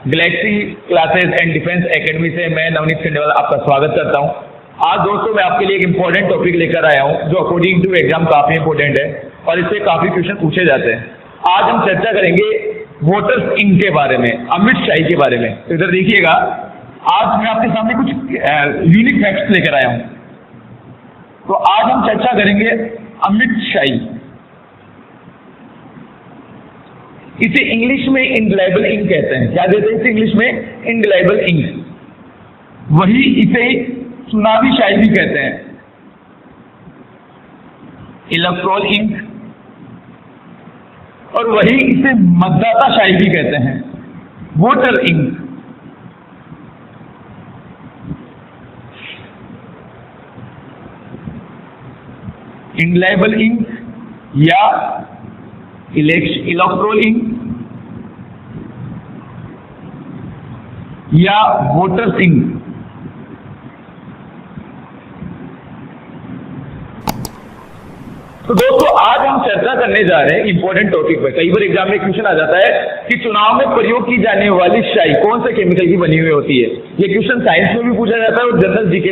Galaxy classes and defence academy से मैं नवनीत खंडेवाल आपका स्वागत करता हूं। आज दोस्तों मैं आपके लिए एक इम्पोर्टेंट टॉपिक लेकर आया हूं जो अकॉर्डिंग टू एग्जाम काफी इंपॉर्टेंट है और इससे काफी क्वेश्चन पूछे जाते हैं। आज हम चर्चा करेंगे वोटर्स इंक के बारे में, अमित शाही के बारे में। तो इधर देखिएगा, आज मैं आपके सामने कुछ यूनिक फैक्ट्स लेकर आया हूं। तो आज हम चर्चा करेंगे अमित शाही। इसे इंग्लिश में इंडिलेबल इंक कहते हैं। क्या कहते हैं इसे इंग्लिश में? इंडिलेबल इंक। वही इसे चुनावी शाही भी कहते हैं, इलेक्ट्रोल इंक, और वही इसे मतदाता शाही भी कहते हैं, वोटर इंक। इंडिलेबल इंक या इलेक्ट्रोल इंक या वोटर्स इंक। तो दोस्तों आज हम चर्चा करने जा रहे हैं इंपॉर्टेंट टॉपिक पे। कई बार एग्जाम में क्वेश्चन आ जाता है कि चुनाव में प्रयोग की जाने वाली शाही कौन से केमिकल की बनी हुई होती है। ये क्वेश्चन साइंस में भी पूछा जाता है और जनरल जीके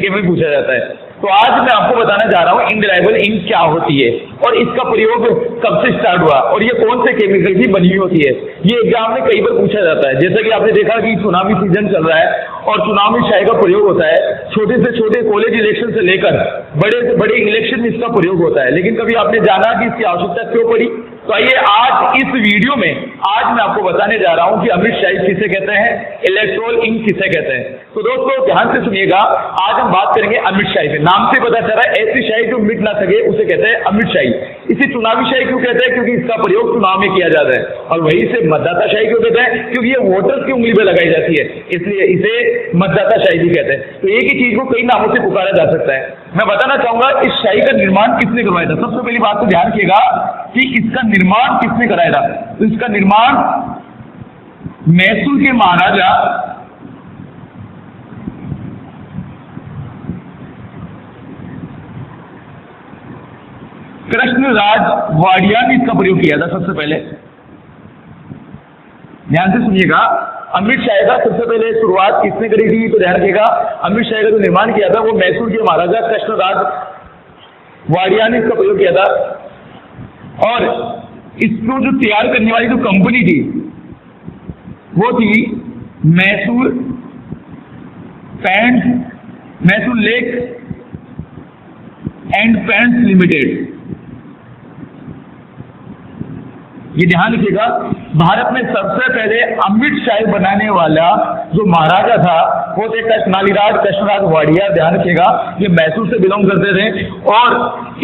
में भी पूछा जाता है। तो आज मैं आपको बताना जा रहा हूं इंडिलेबल इंक क्या होती है और इसका प्रयोग कब से स्टार्ट हुआ और ये कौन से केमिकल की बनी हुई होती है। ये एग्जाम में कई बार पूछा जाता है। जैसा कि आपने देखा कि चुनावी सीजन चल रहा है और चुनाव में शाही का प्रयोग होता है। छोटे से छोटे कॉलेज इलेक्शन से लेकर बड़े से बड़े इलेक्शन में इसका प्रयोग होता है। लेकिन कभी आपने जाना कि इसकी आवश्यकता क्यों पड़ी? तो आइए आज इस वीडियो में मैं आपको बताने जा रहा हूं कि अमित शाही किसे कहते हैं, इलेक्ट्रोल इंक किसे कहते हैं। तो दोस्तों ध्यान से सुनिएगा, आज हम बात करेंगे अमित शाही पे। नाम से पता चल रहा है ऐसी शाही जो मिट ना सके उसे कहते हैं अमित शाही। इसे चुनावी शाही क्यों कहते हैं? क्योंकि इसका प्रयोग चुनाव में किया जाता है। और वही से मतदाता शाही क्यों कहते हैं? क्योंकि ये वोटर्स की उंगली पे लगाई जाती है, इसलिए इसे मतदाता शाही भी कहते हैं। तो एक ही चीज को कई नामों से पुकारा जा सकता है। मैं बताना चाहूंगा इस शाही का निर्माण किसने करवाया था। सबसे पहली बात तो ध्यान रखिएगा कि इसका निर्माण किसने कराया था। तो इसका निर्माण मैसूर के महाराजा कृष्णराज वाडिया ने इसका प्रयोग किया था सबसे पहले। ध्यान से सुनिएगा, अमित शाही का सबसे पहले शुरुआत किसने करी थी? तो ध्यान रखिएगा, अमित शाही का जो निर्माण किया था वो मैसूर के महाराजा कृष्णराज वाडिया ने इसका प्रयोग किया था। और इसको जो तैयार करने वाली जो कंपनी थी वो थी Mysore lake and paints limited. ये ध्यान रखिएगा, भारत में सबसे पहले अमिट शाही बनाने वाला जो महाराजा था वो थे कृष्णराज वाडिया। ध्यान रखिएगा, ये मैसूर से बिलोंग करते थे और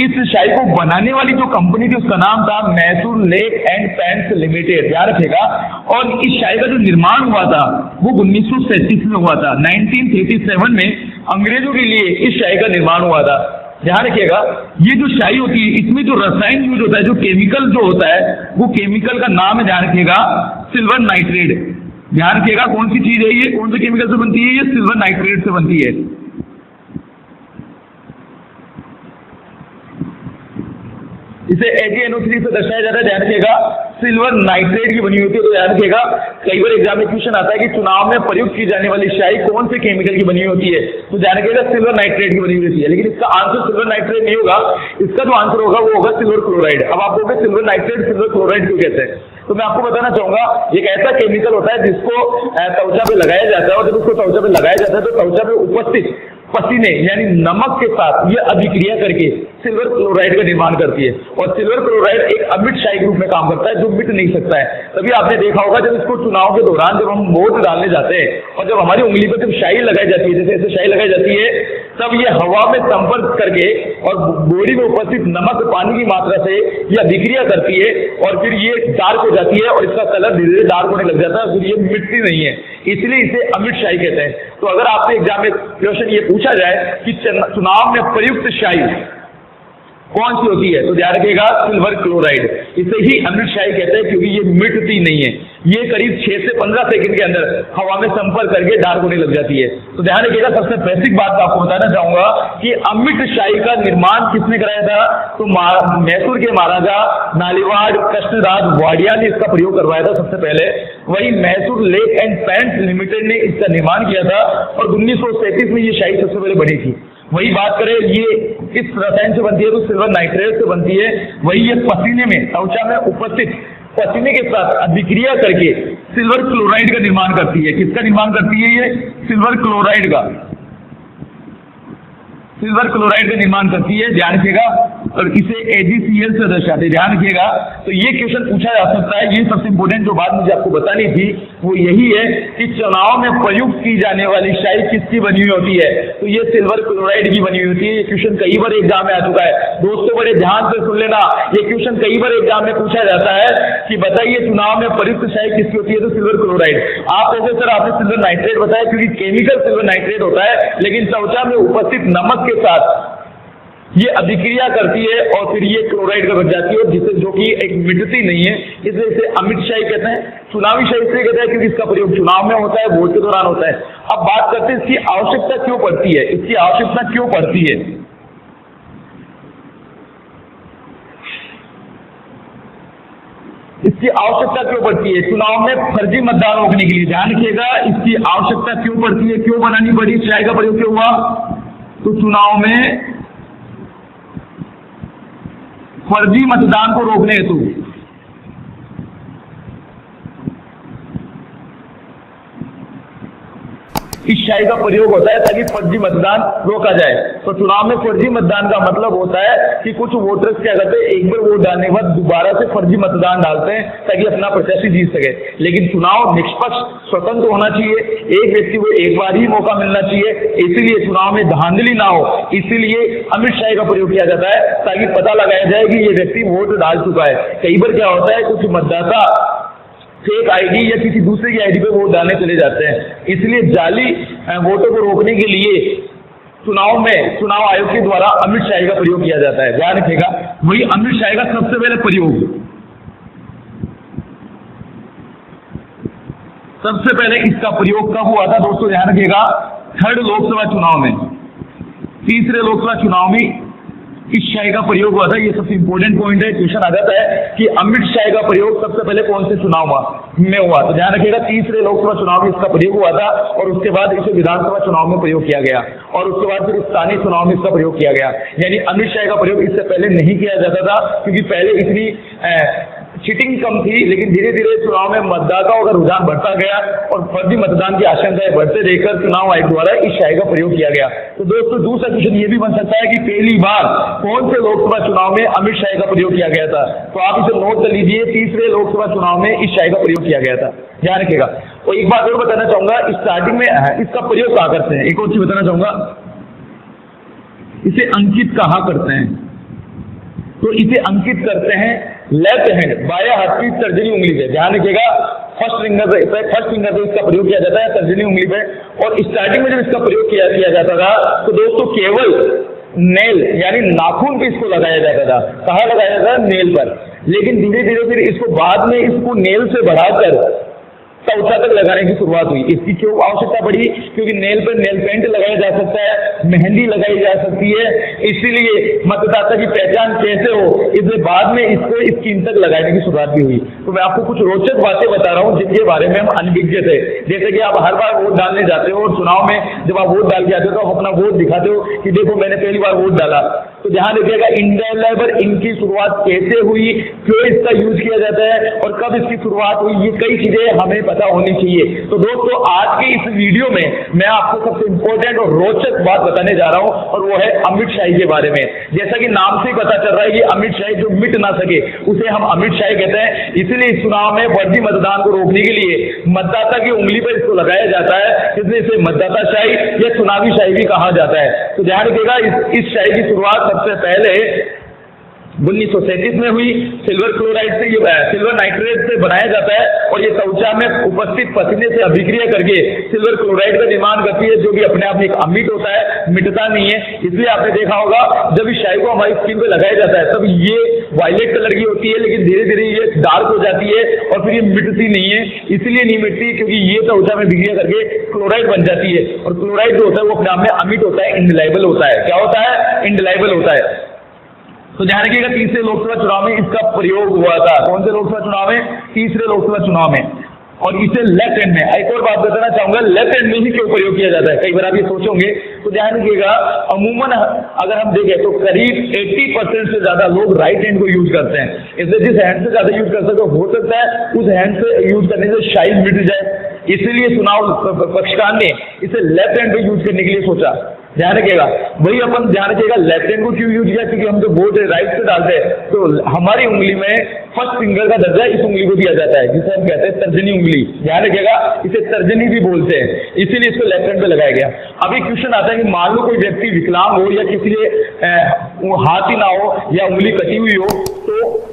इस शाही को बनाने वाली जो कंपनी थी उसका नाम था Mysore lake and paints limited. ध्यान रखिएगा, और इस शाही का जो निर्माण हुआ था वो 1937 में हुआ था। 1937 में अंग्रेजों के लिए इस शाही का निर्माण हुआ था। ध्यान रखिएगा, ये जो शाही होती है इसमें जो रसायन यूज होता है, जो केमिकल जो होता है वो केमिकल का नाम है, ध्यान रखिएगा, सिल्वर नाइट्रेट। ध्यान रखिएगा कौन सी चीज है ये, कौन से केमिकल से बनती है? ये सिल्वर नाइट्रेट से बनती है। इसे AgNO3 से दर्शाया जाता है। ध्यान रखिएगा, सिल्वर नाइट्रेट की बनी होती है। तो ध्यान रखिएगा, कई बार एग्जाम में क्वेश्चन आता है कि चुनाव में प्रयुक्त की जाने वाली शाही कौन से केमिकल की बनी होती है। तो ध्यान रखिएगा सिल्वर नाइट्रेट की बनी होती है। लेकिन इसका आंसर सिल्वर नाइट्रेट नहीं होगा, इसका जो आंसर होगा वो होगा सिल्वर क्लोराइड। अब आप बोलोगे सिल्वर नाइट्रेट सिल्वर क्लोराइड क्यों कहते हैं? तो मैं आपको बताना चाहूंगा, एक ऐसा केमिकल होता है जिसको त्वचा पे लगाया जाता है और जब उसको त्वचा पे लगाया जाता है तो त्वचा पे उपस्थित पसीने यानी नमक के साथ ये अभिक्रिया करके सिल्वर क्लोराइड का निर्माण करती है। और सिल्वर क्लोराइड एक अमिट शाही के रूप में काम करता है जो मिट नहीं सकता है। तभी आपने देखा होगा जब इसको चुनाव के दौरान जब हम वोट डालने जाते हैं और जब हमारी उंगली पर जब शाही लगाई जाती है, जैसे ऐसे शाही लगाई जाती है, तब ये हवा में संपर्क करके और बॉडी में उपस्थित नमक पानी की मात्रा से ये अभिक्रिया करती है और फिर ये डार्क हो जाती है और इसका कलर धीरे धीरे डार्क होने लग जाता है, फिर ये मिटती नहीं है, इसलिए इसे अमिट शाही कहते हैं। तो अगर आपसे एग्जाम में क्वेश्चन ये पूछा जाए कि चुनाव में प्रयुक्त शाही कौन सी होती है, तो ध्यान रखिएगा सिल्वर क्लोराइड। इसे ही अमिट शाही कहते हैं क्योंकि ये मिटती नहीं है। ये करीब 6 से 15 सेकंड के अंदर हवा में संपर्क करके डार्क होने लग जाती है। तो ध्यान रखिएगा, सबसे बेसिक बात आपको बताना चाहूंगा कि अमृत शाही का निर्माण किसने कराया था? तो मैसूर के महाराजा नालिवाड़ कृष्णराज वाडिया ने इसका प्रयोग करवाया था सबसे पहले। वही Mysore lake and paints limited ने इसका निर्माण किया था और 1937 में ये शाही सबसे पहले बनी थी। वही बात करें, ये किस रसायन से बनती है? तो सिल्वर नाइट्रेट से बनती है। वही ये पसीने में, त्वचा में उपस्थित पसीने के साथ अभिक्रिया करके सिल्वर क्लोराइड का निर्माण करती है। किसका निर्माण करती है? ये सिल्वर क्लोराइड का, सिल्वर क्लोराइड का निर्माण करती है। ध्यान रखिएगा, और इसे AgCl से दर्शाते हैं। ध्यान रखिएगा, तो ये क्वेश्चन पूछा जा सकता है। ये सबसे इंपोर्टेंट जो बात मुझे आपको बतानी थी वो यही है कि चुनाव में प्रयुक्त की जाने वाली शाही किसकी बनी हुई होती है? तो ये सिल्वर क्लोराइड की बनी हुई होती है। ये क्वेश्चन कई बार एग्जाम में आ चुका है। दोस्तों बड़े ध्यान से सुन लेना, ये क्वेश्चन कई बार एग्जाम में पूछा जाता है कि बताइए चुनाव में प्रयुक्त शाही किसकी होती है? तो सिल्वर क्लोराइड। आप कहोगे सर आपने सिल्वर नाइट्रेट बताया, क्योंकि केमिकल सिल्वर नाइट्रेट होता है, लेकिन त्वचा में उपस्थित नमक के साथ ये अभिक्रिया करती है और फिर ये क्लोराइड का बन जाती है, जिससे जो कि एक मिटती नहीं है, इसलिए इसे अमृत शाही कहते हैं। चुनावी शाही इसलिए कहते हैं क्योंकि इसका प्रयोग चुनाव में होता है, वोट के दौरान होता है। अब बात करते हैं इसकी आवश्यकता क्यों पड़ती है, इसकी आवश्यकता क्यों पड़ती है। इसकी आवश्यकता क्यों पड़ती है? चुनाव में फर्जी मतदान रोकने के लिए। ध्यान रखिएगा, इसकी आवश्यकता क्यों पड़ती है, क्यों बनानी पड़ी, शाही का प्रयोग क्यों हुआ? तो चुनाव में फर्जी मतदान को रोकने हेतु इस शाही का प्रयोग होता है ताकि फर्जी मतदान रोका जाए। तो चुनाव में फर्जी मतदान का मतलब होता है कि कुछ वोटर्स क्या करते हैं, एक बार वोट डालने के बाद दोबारा से फर्जी मतदान डालते हैं ताकि अपना प्रत्याशी जीत सके। लेकिन चुनाव निष्पक्ष स्वतंत्र होना चाहिए, एक व्यक्ति को एक बार ही मौका मिलना चाहिए, इसीलिए चुनाव में धांधली ना हो, इसीलिए अमृत शाही का प्रयोग किया जाता है ताकि पता लगाया जाए कि ये व्यक्ति वोट डाल चुका है। कई बार क्या होता है, कुछ मतदाता फेक आईडी या किसी दूसरे की आईडी पे वोट डालने चले जाते हैं, इसलिए जाली वोटों को रोकने के लिए चुनाव में चुनाव आयोग के द्वारा अमृत शाही का प्रयोग किया जाता है। ध्यान रखिएगा, वही अमृत शाही का सबसे पहले प्रयोग, सबसे पहले इसका प्रयोग कब हुआ था दोस्तों? ध्यान रखिएगा, 3rd लोकसभा चुनाव में, तीसरे लोकसभा चुनाव में इस शाही का प्रयोग हुआ था। ये सबसे इंपॉर्टेंट पॉइंट है, क्वेश्चन आ जाता है कि अमृत शाही का प्रयोग सबसे पहले कौन से चुनाव में हुआ? तो ध्यान रखिएगा, तीसरे लोकसभा चुनाव में इसका प्रयोग हुआ था और उसके बाद इसे विधानसभा चुनाव में प्रयोग किया गया और उसके बाद फिर स्थानीय चुनाव में इसका प्रयोग किया गया। यानी अमृत शाही का प्रयोग इससे पहले नहीं किया जाता था, क्योंकि पहले इतनी चीटिंग कम थी, लेकिन धीरे धीरे चुनाव में मतदाताओं का रुझान बढ़ता गया और फर्जी मतदान की आशंकाएं बढ़ते देखकर चुनाव आयोग द्वारा इस शाही का प्रयोग किया गया। तो दोस्तों दूसरा क्वेश्चन ये भी बन सकता है कि पहली बार कौन से लोकसभा चुनाव में अमृत शाही का प्रयोग किया गया था? तो आप इसे नोट कर लीजिए, तीसरे लोकसभा चुनाव में इस शाही का प्रयोग किया गया था। ध्यान रखिएगा। और एक बात और बताना चाहूंगा, स्टार्टिंग में इसका प्रयोग कहाँ करते हैं, एक और चीज बताना चाहूंगा, इसे अंकित कहाँ करते हैं? तो इसे अंकित करते हैं लेफ्ट हैंड, बाया हाथ की तर्जनी उंगली पे। ध्यान रखिएगा, फर्स्ट फिंगर पे इसका प्रयोग किया जाता है, तर्जनी उंगली पे। और स्टार्टिंग में जब इसका प्रयोग किया जाता था तो दोस्तों केवल नेल यानी नाखून पे इसको लगाया जाता था। कहाँ लगाया जाता था? नेल पर। लेकिन धीरे धीरे फिर इसको बाद में इसको नेल से बढ़ाकर त्वचा तक लगाने की शुरुआत हुई। इसकी क्यों आवश्यकता पड़ी? क्योंकि नेल पर नेल पेंट लगाया जा सकता है, मेहंदी लगाई जा सकती है, इसीलिए मतदाता की पहचान कैसे हो, इसलिए बाद में इसको स्किन तक लगाने की शुरुआत भी हुई। तो मैं आपको कुछ रोचक बातें बता रहा हूँ जिनके बारे में हम अनभिज्ञ थे। जैसे कि आप हर बार वोट डालने जाते हो और चुनाव में जब आप वोट डाल के आते हो तो आप अपना वोट दिखाते हो कि देखो मैंने पहली बार वोट डाला। तो ध्यान रखिएगा, इंडेलेबल इंक की शुरुआत कैसे हुई, क्यों इसका यूज किया जाता है और कब इसकी शुरुआत हुई, ये कई चीजें हमें पता होनी चाहिए। तो दोस्तों आज के इस वीडियो में मैं आपको सबसे इंपॉर्टेंट और रोचक बात बताने जा रहा हूं और वो है अमृत शाही के बारे में। जैसा कि नाम से ही पता चल रहा है कि अमृत शाही जो मिट ना सके उसे हम अमृत शाही कहते हैं। इसलिए इस चुनाव में फर्जी मतदान को रोकने के लिए मतदाता की उंगली पर इसको लगाया जाता है, इसलिए इसे मतदाता शाही या चुनावी शाही भी कहा जाता है। तो ध्यान रखिएगा, इस शाही की शुरुआत सबसे पहले 1937 में हुई। सिल्वर क्लोराइड से सिल्वर नाइट्रेट से बनाया जाता है और ये त्वचा में उपस्थित पसीने से अभिक्रिया करके सिल्वर क्लोराइड का निर्माण करती है, जो भी अपने आप में एक अमिट होता है, मिटता नहीं है। इसलिए आपने देखा होगा जब इस शाई को हमारी स्किन पे लगाया जाता है तब ये वायलेट कलर की होती है, लेकिन धीरे धीरे ये डार्क हो जाती है और फिर ये मिटती नहीं है। इसलिए नहीं मिटती क्योंकि ये त्वचा में अभिक्रिया करके क्लोराइड बन जाती है, और क्लोराइड जो होता है वो अपने आप में अमिट होता है, इंडिलाइबल होता है। क्या होता है? इंडिलाइबल होता है। तो ध्यान रखिएगा, तीसरे लोकसभा चुनाव में इसका प्रयोग हुआ था। कौन से लोकसभा चुनाव में? तीसरे लोकसभा चुनाव में। और इसे लेफ्ट हैंड में, एक और बात बताना चाहूंगा, लेफ्ट हैंड में ही क्यों प्रयोग किया जाता है, कई बार आप ये सोचोगे। तो ध्यान रखिएगा, अमूमन अगर हम देखें तो करीब 80% से ज्यादा लोग राइट हैंड को यूज करते हैं। इसलिए जिस हैंड से ज्यादा यूज कर सकते हो सकता है उस हैंड से यूज करने से शाई मिट जाए। इसलिए चुनाव पक्षकार ने इसे लेफ्ट हैंड पे यूज करने के लिए सोचा। ध्यान रखिएगा, वही अपन ध्यान रखिएगा लेफ्ट हैंड को क्यों यूज किया, क्योंकि हम जो वोट राइट से डालते हैं तो हमारी उंगली में फर्स्ट फिंगर का दर्जा इस उंगली को दिया जाता है, जिसे हम कहते हैं तर्जनी उंगली। ध्यान रखिएगा, इसे तर्जनी भी बोलते हैं, इसीलिए इसको लेफ्ट हैंड पे लगाया गया। अब एक क्वेश्चन आता है कि मान लो कोई व्यक्ति विकलांग हो या किसी हाथ ही ना हो या उंगली कटी हुई हो,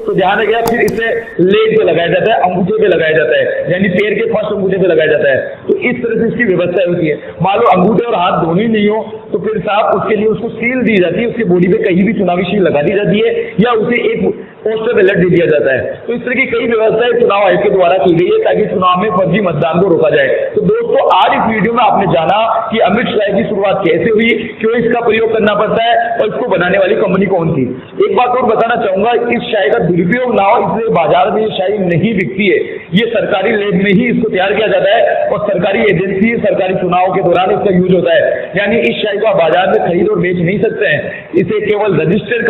तो ध्यान रखिएगा फिर इसे लेग पे लगाया जाता है, अंगूठे पे लगाया जाता है, यानी पैर के फर्स्ट अंगूठे पे लगाया जाता है। तो इस तरह से इसकी व्यवस्था होती है। मान लो अंगूठे और हाथ दोनों ही नहीं हो तो फिर साहब उसके लिए उसको सील दी जाती है, उसकी बॉडी पे कहीं भी चुनावी सील लगा दी जाती है या उसे एक पोस्टर बैलेट दे दिया जाता है। तो इस तरह की कई व्यवस्थाएं चुनाव आयोग के द्वारा की गई है ताकि चुनाव में फर्जी मतदान को रोका जाए। तो दोस्तों, आज इस वीडियो में आपने जाना कि अमिट शाई की शुरुआत कैसे हुई, क्यों इसका प्रयोग करना पड़ता है और इसको बनाने वाली कंपनी कौन थी। एक बात और बताना चाहूंगा, इस शाई का दुरुपयोग ना हो इसलिए बाजार में ये शाई नहीं बिकती है। ये सरकारी लैब में ही इसको तैयार किया जाता है और सरकारी एजेंसी सरकारी चुनाव के दौरान इसका यूज होता है। यानी इस शाई को आप बाजार में खरीद और बेच नहीं सकते हैं। इसे केवल रजिस्टर्ड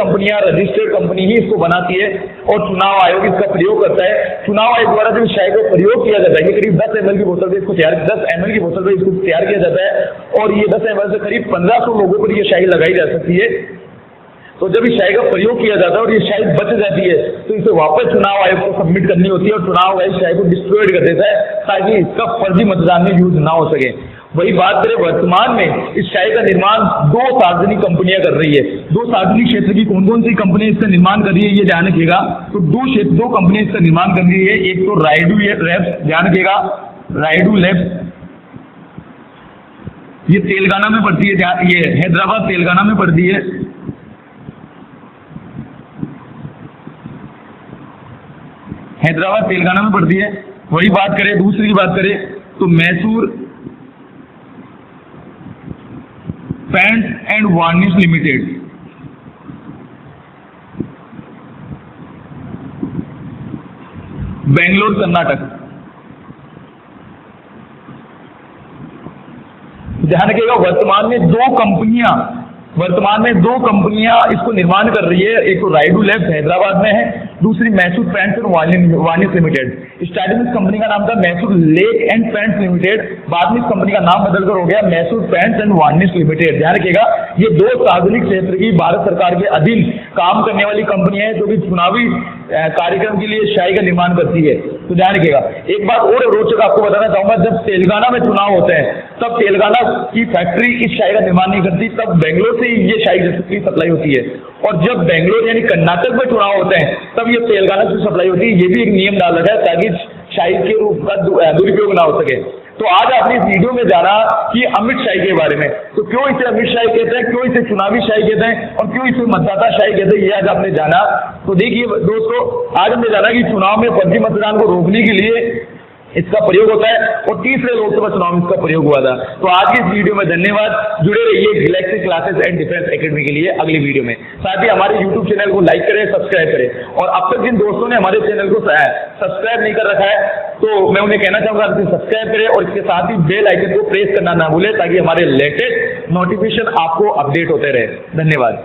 कंपनी ही इसको बनाती है और चुनाव आयोग इसका प्रयोग करता है। चुनाव आयोग द्वारा जो शाई का प्रयोग किया जाता है, ये करीब 10 ml की बोतल से इसको 10 ml की बोतल से इसको तैयार किया जाता है और ये 10 ml से करीब 1500 लोगों पर ये शाई लगाई जा सकती है। तो जब इस शाई का प्रयोग किया जाता है और ये शाई बच जाती है तो इसे वापस चुनाव आयोग को सबमिट करनी होती है और चुनाव आयोग शाई को डिस्ट्रॉयड कर देता है ताकि इसका फर्जी मतदान में यूज ना हो सके। वही बात करें, वर्तमान में इस शाई का निर्माण 2 सार्वजनिक कंपनियां कर रही है। 2 सार्वजनिक क्षेत्र की कौन कौन सी कंपनियां इसका निर्माण कर रही है ये ध्यान रखिएगा। तो 2 कंपनियां इसका निर्माण कर रही है। एक तो राइडू लैब्स, ध्यान रखिएगा, राइडू लैब्स, ये तेलंगाना में पड़ती है, ये हैदराबाद तेलंगाना में पड़ती है। हैदराबाद तेलंगाना में पड़ती है। वही बात करें, दूसरी की बात करें तो Mysore paints and varnish limited, Bangalore Karnataka. ध्यान रखिएगा, वर्तमान में दो कंपनियां इसको निर्माण कर रही है। एक तो राइडू लैब्स हैदराबाद में है, दूसरी Mysore paints and varnish limited. Starting में इस कंपनी का नाम था Mysore lake and paints limited, बाद में इस कंपनी का नाम बदलकर हो गया Mysore paints and varnish limited. ध्यान रखिएगा, ये 2 सार्वजनिक क्षेत्र की भारत सरकार के अधीन काम करने वाली कंपनियां हैं जो कि चुनावी कार्यक्रम के लिए शाई का निर्माण करती है। तो ध्यान रखिएगा, एक बात और रोचक आपको बताना चाहूंगा, जब तेलंगाना में चुनाव होते हैं तब तेलंगाना की फैक्ट्री इस शाई का निर्माण नहीं करती, तब बेंगलोर से ये शाई की सप्लाई होती है। और जब बेंगलोर यानी कर्नाटक में चुनाव होते हैं तब ये तेलंगाना से सप्लाई होती है। ये भी एक नियम डाला है ताकि शाई के रूप का दुरुपयोग ना हो सके। तो आज आपने इस वीडियो में जाना कि अमिट शाई के बारे में, तो क्यों इसे अमिट शाई कहते हैं, क्यों इसे चुनावी शाई कहते हैं और क्यों इसे मतदाता शाई कहते हैं, ये आज आपने जाना। तो देखिए दोस्तों, आज हमने जाना कि चुनाव में फर्जी मतदान को रोकने के लिए इसका प्रयोग होता है और तीसरे लोकसभा चुनाव में इसका प्रयोग हुआ था। तो आज की इस वीडियो में धन्यवाद। जुड़े रहिए Galaxy classes and defence academy के लिए अगली वीडियो में। साथ ही हमारे यूट्यूब चैनल को लाइक करें, सब्सक्राइब करें और अब तक जिन दोस्तों ने हमारे चैनल को सब्सक्राइब नहीं कर रखा है तो मैं उन्हें कहना चाहूंगा कि सब्सक्राइब करें और इसके साथ ही बेल आइकन को प्रेस करना ना भूलें ताकि हमारे लेटेस्ट नोटिफिकेशन आपको अपडेट होते रहे। धन्यवाद।